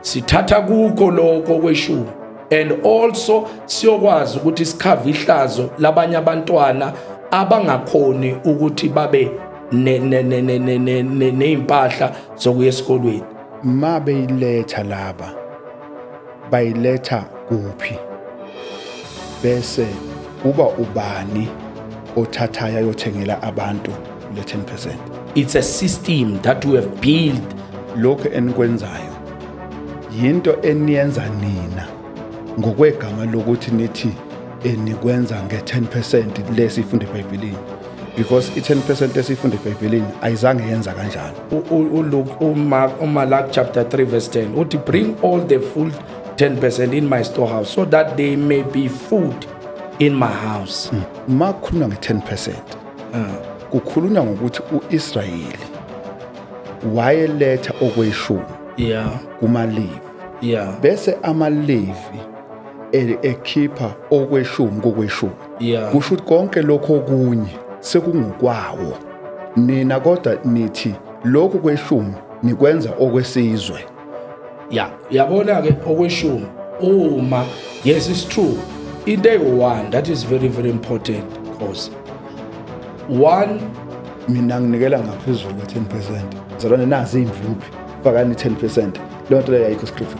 sithatha kukho lokho kweshumi and also siyokwazi ukuthi sikhava ihlazo labanye abantwana abangakhoni ukuthi babe neimpahla zokuya esikolweni. Mabeyiletha laba bayiletha kuphi bese kuba ubani othathayo yothengela abantu le 10%. It's a system that we have built. Lokho enikwenzayo yinto eniyenza nina ngokwegama lokuthi nithi enikwenza nge-10% lesifunda eBhayibhelini, because i-10% lesifunda eBhayibhelini ayizange yenza kanjalo. Look, Malak chapter 3 verse 10 uthi bring all the full 10% in my storehouse so that there may be food in my house. Makhulunywa nge-10% kukhulunywa ngokuthi uIsrayeli wayeletha okweshumi kumaLevi, bese amaLevi ekhipha okweshumi kokweshumi. Kusho ukuthi konke lokho okunye sekungukwawo nina, kodwa nithi lokho kweshumi nikwenza okwesizwe. Yabona ke okweshumi uma yes it's true in day one that is very very important because one mina nginikela ngaphezulu kwe-10%. Zalwane nazi imvuphi fakani 10%. Leyo nto leyo ayikho script.